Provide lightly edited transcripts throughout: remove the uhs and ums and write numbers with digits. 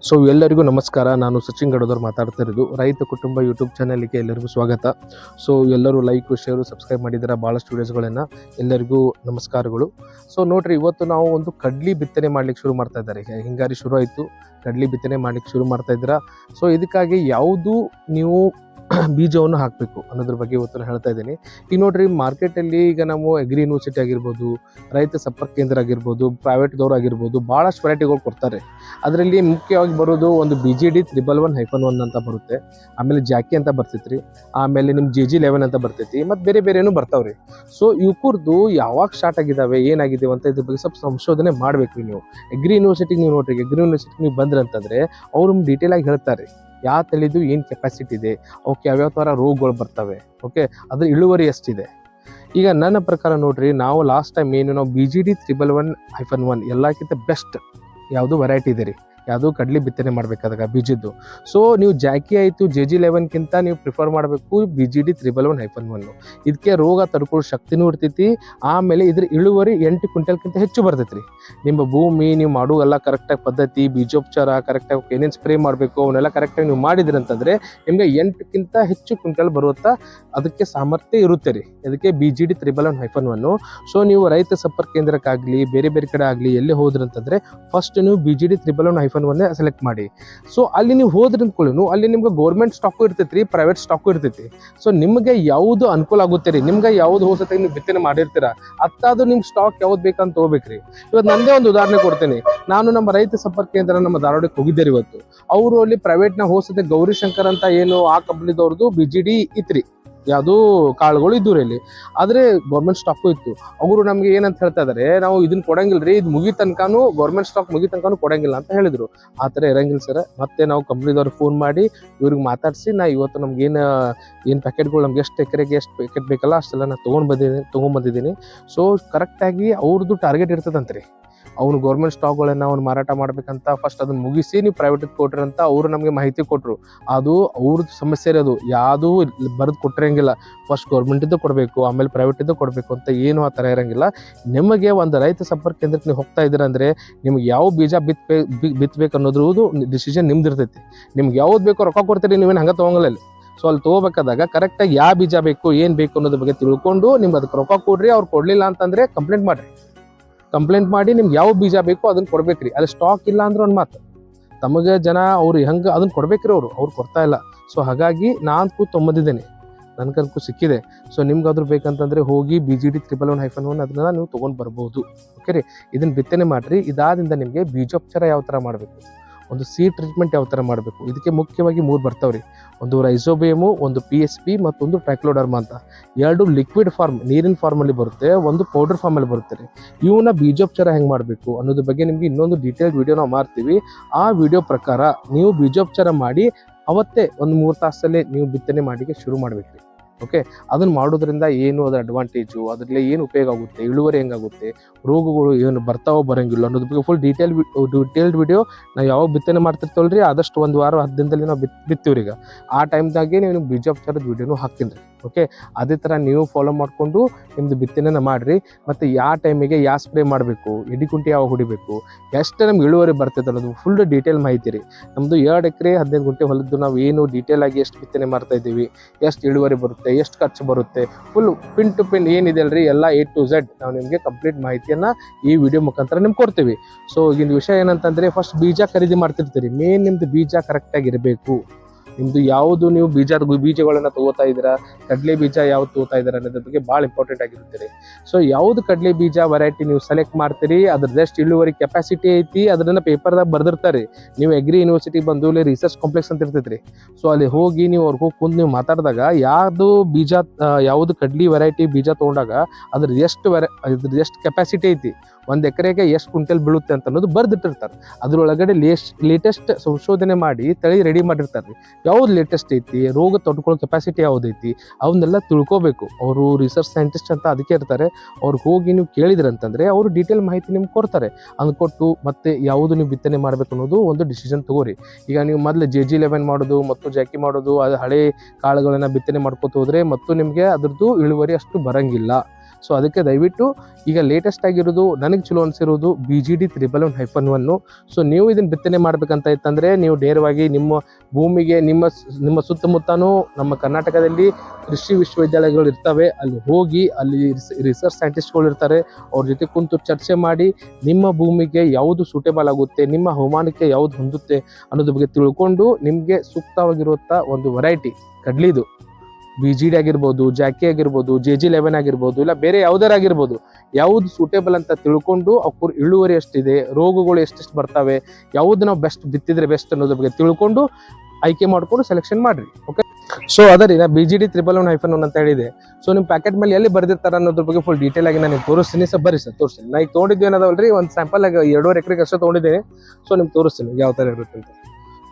So ಎಲ್ಲರಿಗೂ ನಮಸ್ಕಾರ. ನಾನು ಸಚಿನ್ ಗಡದವ್ರು ಮಾತಾಡ್ತಾ ಇರೋದು. ರೈತ ಕುಟುಂಬ ಯೂಟ್ಯೂಬ್ ಚಾನಲ್ಗೆ ಎಲ್ಲರಿಗೂ ಸ್ವಾಗತ. ಸೊ ಎಲ್ಲರೂ ಲೈಕ್ ಶೇರು ಸಬ್ಸ್ಕ್ರೈಬ್ ಮಾಡಿದ್ದೀರಾ ಭಾಳಷ್ಟು ವೀಡಿಯೋಸ್ಗಳನ್ನು. ಎಲ್ಲರಿಗೂ ನಮಸ್ಕಾರಗಳು. ಸೊ ನೋಡ್ರಿ, ಇವತ್ತು ನಾವು ಒಂದು ಕಡ್ಲಿ ಬಿತ್ತನೆ ಮಾಡ್ಲಿಕ್ಕೆ ಶುರು ಮಾಡ್ತಾ ಇದ್ದಾರೆ. ಹಿಂಗಾರಿ ಶುರು ಆಯಿತು, ಕಡ್ಲಿ ಬಿತ್ತನೆ ಮಾಡ್ಲಿಕ್ಕೆ ಶುರು ಮಾಡ್ತಾ ಇದ್ದೀರಾ. ಸೊ ಇದಕ್ಕಾಗಿ ಯಾವುದು ನೀವು ಬೀಜವನ್ನು ಹಾಕಬೇಕು ಅನ್ನೋದ್ರ ಬಗ್ಗೆ ಇವತ್ತು ನಾನು ಹೇಳ್ತಾ ಇದ್ದೀನಿ. ಈಗ ನೋಡ್ರಿ, ಮಾರ್ಕೆಟಲ್ಲಿ ಈಗ ನಾವು ಅಗ್ರಿ ಯೂನಿವರ್ಸಿಟಿ ಆಗಿರ್ಬೋದು, ರೈತ ಸಂಪರ್ಕ ಕೇಂದ್ರ ಆಗಿರ್ಬೋದು, ಪ್ರೈವೇಟ್ದವ್ರು ಆಗಿರ್ಬೋದು, ಭಾಳಷ್ಟು ವೆರೈಟಿಗಳು ಕೊಡ್ತಾರೆ. ಅದರಲ್ಲಿ ಮುಖ್ಯವಾಗಿ ಬರೋದು ಒಂದು BGD 111-1 ಅಂತ ಬರುತ್ತೆ, ಆಮೇಲೆ ಜಾಕಿ ಅಂತ ಬರ್ತೈತ್ರಿ, ಆಮೇಲೆ ನಿಮ್ಮ GG11 ಅಂತ ಬರ್ತೈತಿ, ಮತ್ತು ಬೇರೆ ಬೇರೆನೂ ಬರ್ತಾವ್ರಿ. ಸೊ ಇವ್ಕುರ್ದು ಯಾವಾಗ ಸ್ಟಾರ್ಟ್ ಆಗಿದ್ದಾವೆ, ಏನಾಗಿದ್ದಾವೆ ಅಂತ ಇದ್ರ ಬಗ್ಗೆ ಸ್ವಲ್ಪ ಸಂಶೋಧನೆ ಮಾಡಬೇಕು ನೀವು. ಅಗ್ರಿ ಯೂನಿವರ್ಸಿಟಿಗೆ ನೀವು ನೋಡ್ರಿ, ಅಗ್ರಿ ಯೂನಿವರ್ಸಿಟಿಗೆ ನೀವು ಬಂದ್ರಂತಂದರೆ ಅವರು ಡೀಟೇಲ್ ಆಗಿ ಹೇಳ್ತಾರೆ ಯಾವ ತಳಿದು ಏನು ಕೆಪಾಸಿಟಿ ಇದೆ, ಅವಕ್ಕೆ ಯಾವ್ಯಾವ ಥರ ರೋಗಗಳು ಬರ್ತವೆ, ಓಕೆ, ಅದ್ರ ಇಳುವರಿ ಎಷ್ಟಿದೆ. ಈಗ ನನ್ನ ಪ್ರಕಾರ ನೋಡ್ರಿ, ನಾವು ಲಾಸ್ಟ್ ಟೈಮ್ ಏನು ನಾವು BGD 111-1 ಎಲ್ಲಕ್ಕಿಂತ ಬೆಸ್ಟ್ ಯಾವುದು ವೆರೈಟಿ ಇದೆ ರೀ, ಯಾವುದು ಕಡ್ಲಿ ಬಿತ್ತನೆ ಮಾಡಬೇಕಾದಾಗ ಬೀಜದ್ದು. ಸೊ ನೀವು ಜಾಕಿ ಆಯಿತು GG11ಕ್ಕಿಂತ ನೀವು ಪ್ರಿಫರ್ ಮಾಡಬೇಕು BGD 111-1. ಇದಕ್ಕೆ ರೋಗ ತಡ್ಕೊಳ್ಳೋ ಶಕ್ತಿನೂ ಇರ್ತೈತಿ, ಆಮೇಲೆ ಇದ್ರ ಇಳುವರಿ 8 ಕ್ವಿಂಟಲ್ಗಿಂತ ಹೆಚ್ಚು ಬರ್ತೈತಿ ರೀ. ನಿಮ್ಮ ಭೂಮಿ ನೀವು ಮಾಡೋ ಎಲ್ಲ ಕರೆಕ್ಟಾಗಿ ಪದ್ಧತಿ, ಬೀಜೋಪಚಾರ ಕರೆಕ್ಟಾಗಿ ಏನೇನು ಸ್ಪ್ರೇ ಮಾಡಬೇಕು ಅವನ್ನೆಲ್ಲ ಕರೆಕ್ಟಾಗಿ ನೀವು ಮಾಡಿದ್ರಿ ಅಂತಂದರೆ ನಿಮಗೆ 8ಕ್ಕಿಂತ ಹೆಚ್ಚು ಕ್ವಿಂಟಲ್ ಬರುತ್ತಾ ಅದಕ್ಕೆ ಸಾಮರ್ಥ್ಯ ಇರುತ್ತೆ ರೀ. ಅದಕ್ಕೆ BGD 111-1. ಸೊ ನೀವು ರೈತ ಸಂಪರ್ಕ ಕೇಂದ್ರಕ್ಕಾಗಲಿ ಬೇರೆ ಬೇರೆ ಕಡೆ ಆಗಲಿ ಎಲ್ಲೇ ಹೋದ್ರಿ ಅಂತಂದರೆ ಫಸ್ಟ್ ನೀವು BGD 111-1 ಸೆಲೆಕ್ಟ್ ಮಾಡಿ. ಸೊ ಅಲ್ಲಿ ನೀವು ಹೋದ್ರಿ ಅಂದ್ಕೊಳ್ಳಿ, ಅಲ್ಲಿ ನಿಮ್ಗೆ ಗೌರ್ಮೆಂಟ್ ಸ್ಟಾಕು ಇರ್ತೈತಿ ರೀ, ಪ್ರೈವೇಟ್ ಸ್ಟಾಕು ಇರ್ತೈತಿ. ಸೊ ನಿಮಗೆ ಯಾವುದು ಅನುಕೂಲ ಆಗುತ್ತೆ ರೀ, ನಿಮ್ಗೆ ಯಾವ್ದು ಹೋಸತಿ ನೀವು ಬಿತ್ತನೆ ಮಾಡಿರ್ತೀರ ಅತ್ತಾದ್ರು ನಿಮ್ಗೆ ಸ್ಟಾಕ್ ಯಾವ್ದು ಬೇಕಂತ ಹೋಗ್ಬೇಕ್ರಿ. ಇವತ್ತು ನಂದೇ ಒಂದು ಉದಾಹರಣೆ ಕೊಡ್ತೇನೆ. ನಾನು ನಮ್ಮ ರೈತ ಸಂಪರ್ಕ ಕೇಂದ್ರ ನಮ್ಮ ಧಾರವಾಡಕ್ಕೆ ಹೋಗಿದ್ದೆ ರೀ ಇವತ್ತು. ಅವರು ಅಲ್ಲಿ ಪ್ರೈವೇಟ್ನ ಹೋಸತಿ ಗೌರಿಶಂಕರ್ ಅಂತ ಏನು ಆ ಕಂಪ್ನಿದವ್ರದ್ದು BGD ಇತ್ರಿ, ಯಾವುದು ಕಾಳುಗಳು ಇದ್ದು ರೀ ಅಲ್ಲಿ, ಆದರೆ ಗೌರ್ಮೆಂಟ್ ಸ್ಟಾಕು ಇತ್ತು. ಅವರು ನಮ್ಗೆ ಏನಂತ ಹೇಳ್ತಾ ಇದಾರೆ, ನಾವು ಇದನ್ನ ಕೊಡಂಗಿಲ್ಲ ರೀ, ಇದು ಮುಗಿ ತನಕನೂ ಗೌರ್ಮೆಂಟ್ ಸ್ಟಾಕ್ ಮುಗಿ ತನಕನೂ ಕೊಡಂಗಿಲ್ಲ ಅಂತ ಹೇಳಿದ್ರು. ಆ ಥರ ಇರಂಗಿಲ್ಲ ಸರ್. ಮತ್ತೆ ನಾವು ಕಂಪ್ನಿದವ್ರಿಗೆ ಫೋನ್ ಮಾಡಿ ಇವ್ರಿಗೆ ಮಾತಾಡಿಸಿ, ನಾ ಇವತ್ತು ನಮ್ಗೆ ಏನು ಪ್ಯಾಕೆಟ್ಗಳು ನಮ್ಗೆ ಎಷ್ಟು ಎಕರೆಗೆ ಎಷ್ಟು ಪ್ಯಾಕೆಟ್ ಬೇಕಲ್ಲ ಅಷ್ಟೆಲ್ಲ ನಾನು ತೊಗೊಂಡ್ಬಂದಿದ್ದೀನಿ. ಸೊ ಕರೆಕ್ಟಾಗಿ ಅವ್ರದ್ದು ಟಾರ್ಗೆಟ್ ಇರ್ತದಂತ್ರಿ. ಅವ್ನು ಗೌರ್ಮೆಂಟ್ ಸ್ಟಾಕ್ಗಳನ್ನ ಅವ್ನು ಮಾರಾಟ ಮಾಡ್ಬೇಕಂತ ಫಸ್ಟ್ ಅದನ್ನ ಮುಗಿಸಿ ನೀವು ಪ್ರೈವೇಟಿಗೆ ಕೊಟ್ರಿ ಅಂತ ಅವರು ನಮಗೆ ಮಾಹಿತಿ ಕೊಟ್ಟರು. ಅದು ಅವ್ರದ್ದು ಸಮಸ್ಯೆ ಇರೋದು, ಯಾವುದೂ ಬರೆದು ಕೊಟ್ಟಿರಂಗಿಲ್ಲ. ಫಸ್ಟ್ ಗೌರ್ಮೆಂಟಿದ್ದು ಕೊಡಬೇಕು, ಆಮೇಲೆ ಪ್ರೈವೇಟಿದ್ದು ಕೊಡಬೇಕು ಅಂತ ಏನು ಆ ಥರ ಇರೋಂಗಿಲ್ಲ. ನಿಮಗೆ ಒಂದು ರೈತ ಸಂಪರ್ಕ ಕೇಂದ್ರಕ್ಕೆ ನೀವು ಹೋಗ್ತಾ ಇದ್ದೀರ ಅಂದರೆ ನಿಮ್ಗೆ ಯಾವ ಬೀಜ ಬಿತ್ತಬೇಕು ಅನ್ನೋದ್ರದ್ದು ಡಿಸಿಷನ್ ನಿಮ್ದು ಇರ್ತೈತಿ. ನಿಮ್ಗೆ ಯಾವ್ದು ಬೇಕೋ ರೊಕ್ಕ ಕೊಡ್ತೀರಿ, ನೀವೇನು ಹಂಗೆ ತೊಗೊಂಗಲ್ಲ. ಸೊ ಅಲ್ಲಿ ತೊಗೋಬೇಕಾದಾಗ ಕರೆಕ್ಟಾಗಿ ಯಾವ ಬೀಜ ಬೇಕು ಏನು ಬೇಕು ಅನ್ನೋದ್ರ ಬಗ್ಗೆ ತಿಳ್ಕೊಂಡು ನಿಮ್ಗೆ ಅದಕ್ಕೆ ರೊಕ್ಕ ಕೊಡ್ರಿ. ಅವ್ರು ಕೊಡಲಿಲ್ಲ ಅಂತಂದರೆ ಕಂಪ್ಲೇಂಟ್ ಮಾಡಿ ನಿಮ್ಗೆ ಯಾವ ಬೀಜ ಬೇಕೋ ಅದನ್ನ ಕೊಡ್ಬೇಕ್ರಿ. ಅಲ್ಲಿ ಸ್ಟಾಕ್ ಇಲ್ಲ ಅಂದ್ರೆ ಒಂದು ಮಾತು ತಮಗೆ ಜನ ಅವ್ರು ಹೆಂಗೆ ಅದನ್ನ ಕೊಡ್ಬೇಕ್ರಿ, ಅವ್ರು ಕೊಡ್ತಾ ಇಲ್ಲ. ಸೊ ಹಾಗಾಗಿ ನಾನು ತೊಗೊಂಬಂದಿದ್ದೇನೆ, ನನಗಂತೂ ಸಿಕ್ಕಿದೆ. ಸೊ ನಿಮ್ಗೆ ಅದ್ರ ಬೇಕಂತಂದರೆ ಹೋಗಿ BGD 111-1 ಅದನ್ನ ನೀವು ತೊಗೊಂಡು ಬರ್ಬೋದು. ಓಕೆ ರೀ, ಇದನ್ನ ಬಿತ್ತನೆ ಮಾಡಿರಿ. ಇದಾದಿಂದ ನಿಮಗೆ ಬೀಜೋಪಚಾರ ಯಾವ ಥರ ಮಾಡಬೇಕು, ಒಂದು ಸೀಡ್ ಟ್ರೀಟ್ಮೆಂಟ್ ಯಾವ ಥರ ಮಾಡಬೇಕು, ಇದಕ್ಕೆ ಮುಖ್ಯವಾಗಿ 3 ಬರ್ತಾವ್ರಿ. ಒಂದು ರೈಸೋಬಿಯಮು, ಒಂದು PSP ಮತ್ತೊಂದು ಟ್ರೈಕ್ಲೋಡರ್ಮಾ ಅಂತ. 2 ಲಿಕ್ವಿಡ್ ಫಾರ್ಮ್ ನೀರಿನ ಫಾರ್ಮಲ್ಲಿ ಬರುತ್ತೆ, ಒಂದು ಪೌಡರ್ ಫಾರ್ಮಲ್ಲಿ ಬರುತ್ತೆ ರೀ. ಇವನ್ನ ಬೀಜೋಪಚಾರ ಹೆಂಗೆ ಮಾಡಬೇಕು ಅನ್ನೋದ್ರ ಬಗ್ಗೆ ನಿಮಗೆ ಇನ್ನೊಂದು ಡೀಟೇಲ್ ವಿಡಿಯೋ ನಾವು ಮಾಡ್ತೀವಿ. ಆ ವಿಡಿಯೋ ಪ್ರಕಾರ ನೀವು ಬೀಜೋಪಚಾರ ಮಾಡಿ ಅವತ್ತೇ ಒಂದು 3 ತಾಸಲ್ಲೇ ನೀವು ಬಿತ್ತನೆ ಮಾಡಿಗೆ ಶುರು ಮಾಡಬೇಕ್ರಿ. ಓಕೆ, ಅದನ್ನು ಮಾಡೋದ್ರಿಂದ ಏನು ಅದರ ಅಡ್ವಾಂಟೇಜು, ಅದರಲ್ಲಿ ಏನು ಉಪಯೋಗ ಆಗುತ್ತೆ, ಇಳುವರಿ ಹೆಂಗಾಗುತ್ತೆ, ರೋಗಗಳು ಏನು ಬರ್ತಾವೋ ಬರೋಂಗಿಲ್ಲ ಅನ್ನೋದ್ರ ಬಗ್ಗೆ ಫುಲ್ ಡೀಟೇಲ್ಡ್ ವಿಡಿಯೋ ನಾವು ಯಾವಾಗ ಬಿತ್ತನೆ ಮಾಡ್ತಿರ್ತವಲ್ರಿ, ಆದಷ್ಟು 1 ವಾರ 10 ದಿನದಲ್ಲಿ ನಾವು ಬಿತ್ತೀವ್ರಿ. ಈಗ ಆ ಟೈಮ್ದಾಗೆ ನೀವು ಬೀಜೋಪಚಾರದ ವಿಡಿಯೋನು ಹಾಕ್ತೀನಿ ರೀ. ಓಕೆ, ಅದೇ ಥರ ನೀವು ಫಾಲೋ ಮಾಡಿಕೊಂಡು ನಿಮ್ಮದು ಬಿತ್ತನೆನ ಮಾಡಿರಿ. ಮತ್ತು ಯಾವ ಟೈಮಿಗೆ ಯಾವ ಸ್ಪ್ರೇ ಮಾಡಬೇಕು, ಎಡಿಕುಂಟಿ ಯಾವ ಹೊಡಿಬೇಕು, ಎಷ್ಟು ನಮ್ಗೆ ಇಳುವರಿ ಬರ್ತೈತೆ ಅನ್ನೋದು ಫುಲ್ ಡೀಟೇಲ್ ಮಾಹಿತಿ ರೀ. ನಮ್ಮದು 2 ಎಕರೆ 15 ಗುಂಟೆ ಹೊಲದ್ದು ನಾವು ಏನು ಡೀಟೇಲ್ ಆಗಿ ಎಷ್ಟು ಬಿತ್ತನೆ ಮಾಡ್ತಾ ಇದ್ದೀವಿ, ಎಷ್ಟು ಇಳುವರಿ ಬರುತ್ತೆ, ಎಷ್ಟು ಖರ್ಚು ಬರುತ್ತೆ, ಫುಲ್ ಪಿನ್ ಟು ಪಿನ್ ಏನಿದೆ ಅಲ್ರಿ ಎಲ್ಲ A to Z ನಾವು ನಿಮಗೆ ಕಂಪ್ಲೀಟ್ ಮಾಹಿತಿಯನ್ನು ಈ ವಿಡಿಯೋ ಮುಖಾಂತರ ನಿಮ್ಗೆ ಕೊಡ್ತೀವಿ. ಸೊ ಈಗಿನ ವಿಷಯ ಏನಂತಂದರೆ, ಫಸ್ಟ್ ಬೀಜ ಖರೀದಿ ಮಾಡ್ತಿರ್ತೀರಿ, ಮೇನ್ ನಿಮ್ಮದು ಬೀಜ ಕರೆಕ್ಟಾಗಿರಬೇಕು. ನಿಮ್ಮದು ಯಾವುದು ನೀವು ಬೀಜಗಳನ್ನು ತೊಗೋತಾ ಇದ್ದೀರಾ, ಕಡಲೆ ಬೀಜ ಯಾವ್ದು ತೊಗೋತಾ ಇದ್ದೀರಾ ಅನ್ನೋದ್ರ ಬಗ್ಗೆ ಭಾಳ ಇಂಪಾರ್ಟೆಂಟ್ ಆಗಿರುತ್ತೆ. ಸೊ ಯಾವುದು ಕಡಲೆ ಬೀಜ ವೆರೈಟಿ ನೀವು ಸೆಲೆಕ್ಟ್ ಮಾಡ್ತೀರಿ, ಅದ್ರದ್ದು ಎಷ್ಟು ಇಳುವರಿ ಕೆಪಾಸಿಟಿ ಐತಿ ಅದನ್ನ ಪೇಪರ್ದಾಗ ಬರ್ದಿರ್ತಾರೆ. ನೀವು ಅಗ್ರಿ ಯೂನಿವರ್ಸಿಟಿ ಬಂದು ಇಲ್ಲಿ ರಿಸರ್ಚ್ ಕಾಂಪ್ಲೆಕ್ಸ್ ಅಂತ ಇರ್ತೈತೆ ರೀ. ಸೊ ಅಲ್ಲಿ ಹೋಗಿ ನೀವು ಅವ್ರಿಗೆ ಹೋಗಿ ಕುಂದು ನೀವು ಮಾತಾಡಿದಾಗ ಯಾವುದು ಕಡ್ಲಿ ವೆರೈಟಿ ಬೀಜ ತೊಗೊಂಡಾಗ ಅದ್ರದ್ದು ಎಷ್ಟು ಕೆಪಾಸಿಟಿ ಐತಿ, 1 ಎಕರೆಗೆ ಎಷ್ಟು ಕ್ವಿಂಟಲ್ ಬೀಳುತ್ತೆ ಅಂತ ಅನ್ನೋದು ಬರ್ದಿಟ್ಟಿರ್ತಾರೆ. ಅದ್ರೊಳಗಡೆ ಲೇಟೆಸ್ಟ್ ಸಂಶೋಧನೆ ಮಾಡಿ ತಳಿ ರೆಡಿ ಮಾಡಿರ್ತಾರೆ. ಯಾವ್ದು ಲೇಟೆಸ್ಟ್ ಐತಿ, ರೋಗ ತಡ್ಕೊಳ್ಳೋ ಕೆಪಾಸಿಟಿ ಯಾವುದೈತಿ ಅವನ್ನೆಲ್ಲ ತಿಳ್ಕೊಬೇಕು. ಅವರು ರಿಸರ್ಚ್ ಸೈಂಟಿಸ್ಟ್ ಅಂತ ಅದಕ್ಕೆ ಇರ್ತಾರೆ. ಅವ್ರಿಗೆ ಹೋಗಿ ನೀವು ಕೇಳಿದ್ರಂತಂದರೆ ಅವರು ಡೀಟೇಲ್ ಮಾಹಿತಿ ನಿಮ್ಗೆ ಕೊಡ್ತಾರೆ. ಅದನ್ನು ಕೊಟ್ಟು ಮತ್ತೆ ಯಾವುದು ನೀವು ಬಿತ್ತನೆ ಮಾಡಬೇಕು ಅನ್ನೋದು ಒಂದು ಡಿಸಿಷನ್ ತಗೋರಿ. ಈಗ ನೀವು ಮೊದಲು GG11 ಮಾಡೋದು ಮತ್ತು ಜಾಕಿ ಮಾಡೋದು, ಅದು ಹಳೆ ಕಾಳುಗಳನ್ನು ಬಿತ್ತನೆ ಮಾಡ್ಕೊತ ಹೋದರೆ ಮತ್ತು ನಿಮಗೆ ಅದ್ರದ್ದು ಇಳುವರಿ ಅಷ್ಟು ಬರಂಗಿಲ್ಲ. ಸೊ ಅದಕ್ಕೆ ದಯವಿಟ್ಟು ಈಗ ಲೇಟೆಸ್ಟ್ ಆಗಿರೋದು ನನಗೆ ಚಲೋ ಅನಿಸಿರೋದು BGD 111-1. ಸೊ ನೀವು ಇದನ್ನು ಬಿತ್ತನೆ ಮಾಡ್ಬೇಕಂತ ಇತ್ತಂದರೆ ನೀವು ನೇರವಾಗಿ ನಿಮ್ಮ ಭೂಮಿಗೆ ನಿಮ್ಮ ಸುತ್ತಮುತ್ತನೂ ನಮ್ಮ ಕರ್ನಾಟಕದಲ್ಲಿ ಕೃಷಿ ವಿಶ್ವವಿದ್ಯಾಲಯಗಳು ಇರ್ತವೆ, ಅಲ್ಲಿ ಹೋಗಿ ಅಲ್ಲಿ ರಿಸರ್ಚ್ ಸೈಂಟಿಸ್ಟ್ಗಳು ಇರ್ತಾರೆ, ಅವ್ರ ಜೊತೆ ಕುಂತು ಚರ್ಚೆ ಮಾಡಿ ನಿಮ್ಮ ಭೂಮಿಗೆ ಯಾವುದು ಸೂಟೇಬಲ್ ಆಗುತ್ತೆ, ನಿಮ್ಮ ಹವಾಮಾನಕ್ಕೆ ಯಾವುದು ಹೊಂದುತ್ತೆ ಅನ್ನೋದ್ರ ಬಗ್ಗೆ ತಿಳ್ಕೊಂಡು ನಿಮಗೆ ಸೂಕ್ತವಾಗಿರುವಂಥ ಒಂದು ವೆರೈಟಿ ಕಡ್ಲಿದು BGD ಆಗಿರ್ಬೋದು, ಜಾಕಿ ಆಗಿರ್ಬೋದು, JG11 ಆಗಿರ್ಬೋದು, ಇಲ್ಲ ಬೇರೆ ಯಾವುದಾರು ಆಗಿರ್ಬೋದು, ಯಾವುದು ಸೂಟೇಬಲ್ ಅಂತ ತಿಳ್ಕೊಂಡು ಅವ್ರ ಇಳುವರಿ ಎಷ್ಟಿದೆ, ರೋಗಗಳು ಎಷ್ಟೆಷ್ಟು ಬರ್ತವೆ, ಯಾವುದು ನಾವು ಬೆಸ್ಟ್ ಬಿತ್ತಿದ್ರೆ ಬೆಸ್ಟ್ ಅನ್ನೋದ್ರ ಬಗ್ಗೆ ತಿಳ್ಕೊಂಡು ಆಯ್ಕೆ ಮಾಡ್ಕೊಂಡು ಸೆಲೆಕ್ಷನ್ ಮಾಡ್ರಿ. ಓಕೆ, ಸೊ ಅದರಿ ನಾ BGD 111-1 ಅಂತ ಹೇಳಿದೆ. ಸೊ ನಿಮ್ಮ ಪ್ಯಾಕೆಟ್ ಮೇಲೆ ಎಲ್ಲಿ ಬರ್ದಿರ್ತಾರೆ ಅನ್ನೋದ್ರ ಬಗ್ಗೆ ಫುಲ್ ಡೀಟೇಲ್ ಆಗಿ ನಾನು ತೋರಿಸ್ತೀನಿ ಸರ್. ಬರ್ರಿ ಸರ್ ತೋರಿಸ್ತೀನಿ. ನಾ ಈಗ ತೊಗೊಂಡಿದ್ದು ಏನದವಲ್ರಿ, ಒಂದು ಸ್ಯಾಂಪಲ್ ಆಗಿ 2.5 ಎಕರೆಗೆ ಅಷ್ಟೇ ತೊಗೊಂಡಿದ್ದೀನಿ. ಸೊ ನಿಮ್ಗೆ ತೋರಿಸ್ತೀನಿ ಯಾವ ಥರ ಇರುತ್ತೆ ಅಂತ.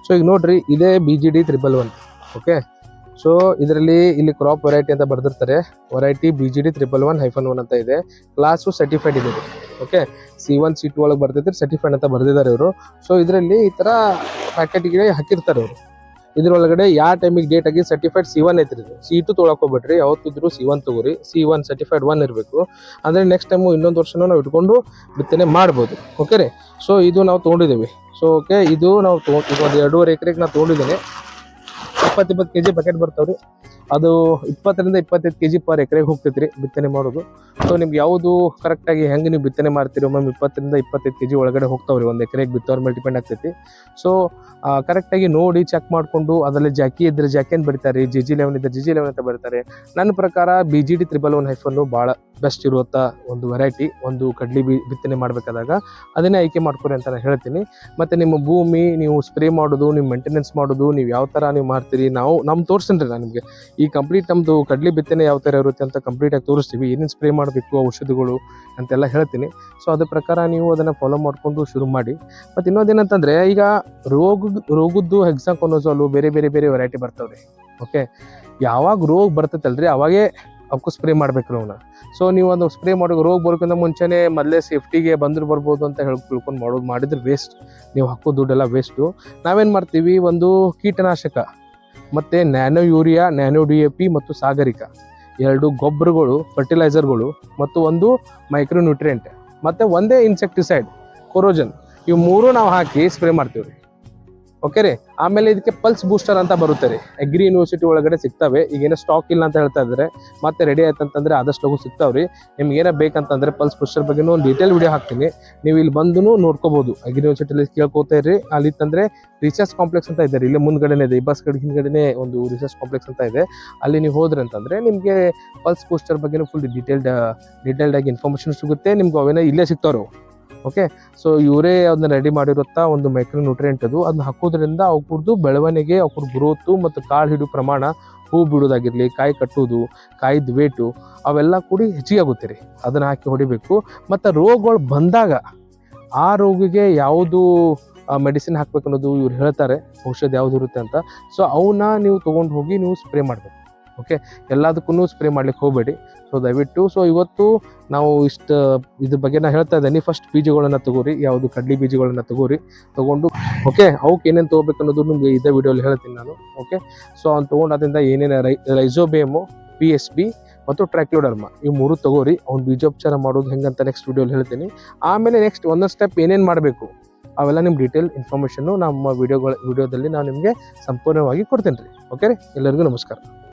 ಸೊ ಈಗ ನೋಡ್ರಿ, ಇದೇ BGD 111. ಓಕೆ, ಸೊ ಇದರಲ್ಲಿ ಇಲ್ಲಿ ಕ್ರಾಪ್ ವೆರೈಟಿ ಅಂತ ಬರ್ದಿರ್ತಾರೆ. ವೆರೈಟಿ BGD 111-1 ಅಂತ ಇದೆ. ಕ್ಲಾಸು ಸರ್ಟಿಫೈಡ್ ಇದೆ. ಓಕೆ, C1 C2 ಒಳಗೆ ಬರ್ತೈತೆ, ಸರ್ಟಿಫೈಡ್ ಅಂತ ಬರ್ದಿದ್ದಾರೆ ಇವರು. ಸೊ ಇದರಲ್ಲಿ ಈ ಥರ ಪ್ಯಾಕೆಟ್ಗೆ ಹಾಕಿರ್ತಾರೆ ಅವರು. ಇದ್ರೊಳಗಡೆ ಯಾವ ಟೈಮಿಗೆ ಡೇಟ್ ಆಗಿ ಸರ್ಟಿಫೈಡ್ C1 ಐತ್ರಿ. C2 ತೊಗೊಳಕ್ ಹೋಗ್ಬೇಡ್ರಿ, ಯಾವತ್ತಿದ್ರು C1 ತಗೋರಿ. C1 ಸರ್ಟಿಫೈಡ್ 1 ಇರಬೇಕು. ಅಂದರೆ ನೆಕ್ಸ್ಟ್ ಟೈಮು ಇನ್ನೊಂದು ವರ್ಷನೂ ನಾವು ಇಟ್ಕೊಂಡು ಬಿತ್ತನೆ ಮಾಡ್ಬೋದು. ಓಕೆ ರೀ, ಸೊ ಇದು ನಾವು ತೊಗೊಂಡಿದ್ದೀವಿ. ಸೊ ಓಕೆ, ಇದು ನಾವು ಈಗ ಒಂದು 2.5 ಎಕರೆಗೆ ನಾವು ತೊಗೊಂಡಿದ್ದೀನಿ. 20 kg ಪ್ಯಾಕೆಟ್ ಬರ್ತಾವ್ರಿ. ಅದು 20 ರಿಂದ 25 kg ಪರ್ ಎಕರೆಗೆ ಹೋಗ್ತೈತ್ರಿ ಬಿತ್ತನೆ ಮಾಡೋದು. ಸೊ ನಿಮ್ಗೆ ಯಾವುದು ಕರೆಕ್ಟಾಗಿ ಹೆಂಗೆ ನೀವು ಬಿತ್ತನೆ ಮಾಡ್ತೀರಿ, ಒಮ್ಮೆ 20 ರಿಂದ 25 kg ಒಳಗಡೆ ಹೋಗ್ತಾವ್ರಿ. ಒಂದು ಎಕರೆಗೆ ಬಿತ್ತೋರ ಮೇಲೆ ಡಿಪೆಂಡ್ ಆಗ್ತೈತಿ. ಸೊ ಕರೆಕ್ಟಾಗಿ ನೋಡಿ ಚೆಕ್ ಮಾಡಿಕೊಂಡು ಅದರಲ್ಲಿ ಜಾಕಿ ಇದ್ರೆ ಜಾಕಿ ಅಂತ ಬರೀತಾರೆ, JG11 ಇದ್ರೆ JG11 ಅಂತ ಬರೀತಾರೆ. ನನ್ನ ಪ್ರಕಾರ BGD 111-1 ಭಾಳ ಬೆಸ್ಟ್ ಇರುವಂಥ ಒಂದು ವೆರೈಟಿ. ಒಂದು ಕಡ್ಲಿ ಬಿತ್ತನೆ ಮಾಡಬೇಕಾದಾಗ ಅದನ್ನೇ ಆಯ್ಕೆ ಮಾಡ್ಕೊರಿ ಅಂತ ನಾನು ಹೇಳ್ತೀನಿ. ಮತ್ತು ನಿಮ್ಮ ಭೂಮಿ ನೀವು ಸ್ಪ್ರೇ ಮಾಡೋದು, ನೀವು ಮೇಂಟೆನೆನ್ಸ್ ಮಾಡೋದು, ನೀವು ಯಾವ ಥರ ನೀವು ಮಾಡ್ತೀರಿ, ನಮ್ಮ ತೋರಿಸ್ತೀನಿ ರೀ ನಾನು ನಿಮಗೆ. ಈ ಕಂಪ್ಲೀಟ್ ನಮ್ಮದು ಕಡ್ಲಿ ಬಿತ್ತನೆ ಯಾವ ಥರ ಇರುತ್ತೆ ಅಂತ ಕಂಪ್ಲೀಟಾಗಿ ತೋರಿಸ್ತೀವಿ. ಏನೇನು ಸ್ಪ್ರೇ ಮಾಡಬೇಕು, ಔಷಧಿಗಳು ಅಂತೆಲ್ಲ ಹೇಳ್ತೀನಿ. ಸೊ ಅದ್ರ ಪ್ರಕಾರ ನೀವು ಅದನ್ನು ಫಾಲೋ ಮಾಡಿಕೊಂಡು ಶುರು ಮಾಡಿ. ಮತ್ತು ಇನ್ನೊಂದೇನಂತಂದರೆ, ಈಗ ರೋಗದ್ದು ಹೆಕ್ಸಾಕೊನಜೋಲು ಬೇರೆ ಬೇರೆ ಬೇರೆ ವೆರೈಟಿ ಬರ್ತಾವ್ರಿ. ಓಕೆ, ಯಾವಾಗ ರೋಗ ಬರ್ತೈತಲ್ರಿ ಅವಾಗೇ ಅವಕ್ಕೂ ಸ್ಪ್ರೇ ಮಾಡ್ಬೇಕು ಅವನ್ನ. ಸೊ ನೀವು ಒಂದು ಸ್ಪ್ರೇ ಮಾಡೋ ರೋಗ ಬರೋಕ್ಕಿಂತ ಮುಂಚೆನೇ ಮೊದಲೇ ಸೇಫ್ಟಿಗೆ ಬರ್ಬೋದು ಅಂತ ತಿಳ್ಕೊಂಡು ಮಾಡಿದ್ರೆ ವೇಸ್ಟ್. ನೀವು ಹಾಕೋ ದುಡ್ಡೆಲ್ಲ ವೇಸ್ಟು. ನಾವೇನು ಮಾಡ್ತೀವಿ, ಒಂದು ಕೀಟನಾಶಕ ಮತ್ತು ನ್ಯಾನೋ ಯೂರಿಯಾ, ನ್ಯಾನೋ DAP ಮತ್ತು ಸಾಗರಿಕ 2 ಗೊಬ್ಬರಗಳು, ಫರ್ಟಿಲೈಸರ್ಗಳು ಮತ್ತು ಒಂದು ಮೈಕ್ರೋ ನ್ಯೂಟ್ರಿಯೆಂಟ್ ಮತ್ತು ಒಂದೇ ಇನ್ಸೆಕ್ಟಿಸೈಡ್ ಕೊರೋಜನ್, ಇವು 3 ನಾವು ಹಾಕಿ ಸ್ಪ್ರೇ ಮಾಡ್ತೀವಿ ರೀ. ಓಕೆ ರೀ, ಆಮೇಲೆ ಇದಕ್ಕೆ ಪಲ್ಸ್ ಬೂಸ್ಟರ್ ಅಂತ ಬರುತ್ತೆ ರೀ. ಅಗ್ರಿ ಯೂನಿವರ್ಸಿಟಿ ಒಳಗಡೆ ಸಿಗ್ತವೆ. ಈಗೇನೋ ಸ್ಟಾಕ್ ಇಲ್ಲ ಅಂತ ಹೇಳ್ತಾ ಇದ್ದಾರೆ, ಮತ್ತೆ ರೆಡಿ ಆಯ್ತಂತಂದ್ರೆ ಆದಷ್ಟು ಲಗು ಸಿಗ್ತಾವ್ರಿ. ನಿಮ್ಗೆ ಏನೋ ಬೇಕಂತಂದ್ರೆ ಪಲ್ಸ್ ಬೂಸ್ಟರ್ ಬಗ್ಗೆನೂ ಒಂದು ಡೀಟೇಲ್ ವಿಡಿಯೋ ಹಾಕ್ತೀನಿ, ನೀವು ಇಲ್ಲಿ ಬಂದು ನೋಡ್ಕೋಬಹುದು. ಅಗ್ರಿ ಯೂನಿವರ್ಸಿಟಿಲಿ ಕೇಳ್ಕೋತಾ ಇರ್ರಿ. ಅಲ್ಲಿ ಇತ್ತಂದ್ರೆ ರಿಸರ್ಚ್ ಕಾಂಪ್ಲೆಕ್ಸ್ ಅಂತ ಇದೆ, ಇಲ್ಲೇ ಮುಂದ್ಗಡೆನೇ ಇದೆ, ಈ ಬಸ್ ಕಡೆ ಹಿಂದ್ಗಡೆನೇ ಒಂದು ರಿಸರ್ಚ್ ಕಾಂಪ್ಲೆಕ್ಸ್ ಅಂತ ಇದೆ. ಅಲ್ಲಿ ನೀವು ಹೋದ್ರಿ ಅಂತಂದ್ರೆ ನಿಮಗೆ ಪಲ್ಸ್ ಬೂಸ್ಟರ್ ಬಗ್ಗೆನೂ ಫುಲ್ ಡೀಟೇಲ್ಡ್ ಆಗಿ ಇನ್ಫಾರ್ಮೇಶನ್ ಸಿಗುತ್ತೆ. ನಿಮ್ಗೆ ಅವೇನೋ ಇಲ್ಲೇ ಸಿಗ್ತಾವ್ರು. ಓಕೆ, ಸೊ ಇವರೇ ಅದನ್ನ ರೆಡಿ ಮಾಡಿರುತ್ತಾ ಒಂದು ಮೈಕ್ರೋ ನ್ಯೂಟ್ರಿಯೆಂಟ್ ಅದು. ಅದನ್ನ ಹಾಕೋದ್ರಿಂದ ಅವ್ರದ್ದು ಬೆಳವಣಿಗೆ, ಅವ್ರ ಗ್ರೋತು ಮತ್ತು ಕಾಳು ಹಿಡಿಯೋ ಪ್ರಮಾಣ, ಹೂ ಬಿಡೋದಾಗಿರಲಿ, ಕಾಯಿ ಕಟ್ಟೋದು, ಕಾಯಿದ ವೇಟು ಅವೆಲ್ಲ ಕೂಡಿ ಹೆಚ್ಚಿಗೆ ಆಗುತ್ತೆ ರೀ. ಅದನ್ನು ಹಾಕಿ ಹೊಡಿಬೇಕು. ಮತ್ತು ರೋಗಗಳು ಬಂದಾಗ ಆ ರೋಗಿಗೆ ಯಾವುದು ಮೆಡಿಸಿನ್ ಹಾಕ್ಬೇಕು ಅನ್ನೋದು ಇವ್ರು ಹೇಳ್ತಾರೆ, ಔಷಧ ಯಾವುದು ಇರುತ್ತೆ ಅಂತ. ಸೊ ಅವನ್ನ ನೀವು ತೊಗೊಂಡು ಹೋಗಿ ನೀವು ಸ್ಪ್ರೇ ಮಾಡಬೇಕು. ಓಕೆ, ಎಲ್ಲದಕ್ಕೂ ಸ್ಪ್ರೇ ಮಾಡ್ಲಿಕ್ಕೆ ಹೋಗಬೇಡಿ. ಸೊ ದಯವಿಟ್ಟು ಇವತ್ತು ನಾವು ಇದ್ರ ಬಗ್ಗೆ ನಾನು ಹೇಳ್ತಾ ಇದ್ದೀನಿ. ಫಸ್ಟ್ ಬೀಜಗಳನ್ನು ತಗೋರಿ, ಯಾವುದು ಕಡ್ಲಿ ಬೀಜಗಳನ್ನು ತಗೊಂಡು ಓಕೆ, ಅವಕ್ಕೆ ಏನೇನು ತೊಗೋಬೇಕು ಅನ್ನೋದು ನಿಮಗೆ ಇದೇ ವಿಡಿಯೋಲಿ ಹೇಳ್ತೀನಿ ನಾನು. ಓಕೆ, ಸೊ ಅವ್ನು ತೊಗೊಂಡು ಅದರಿಂದ ಏನೇನು ರೈಸೋಬೇಮು, PSB ಮತ್ತು ಟ್ರೈಕ್ಲೋಡರ್ಮಾ ಇವು 3 ತಗೋರಿ. ಅವ್ನು ಬೀಜೋಪಚಾರ ಮಾಡೋದು ಹೆಂಗಂತ ನೆಕ್ಸ್ಟ್ ವಿಡಿಯೋಲಿ ಹೇಳ್ತೀನಿ. ಆಮೇಲೆ ನೆಕ್ಸ್ಟ್ ಒಂದೊಂದು ಸ್ಟೆಪ್ ಏನೇನು ಮಾಡಬೇಕು ಅವೆಲ್ಲ ನಿಮ್ಮ ಡೀಟೇಲ್ ಇನ್ಫಾರ್ಮೇಷನ್ನು ನಮ್ಮ ವಿಡಿಯೋದಲ್ಲಿ ನಾನು ನಿಮಗೆ ಸಂಪೂರ್ಣವಾಗಿ ಕೊಡ್ತೇನೆ ರೀ. ಓಕೆ ರೀ, ಎಲ್ಲರಿಗೂ ನಮಸ್ಕಾರ.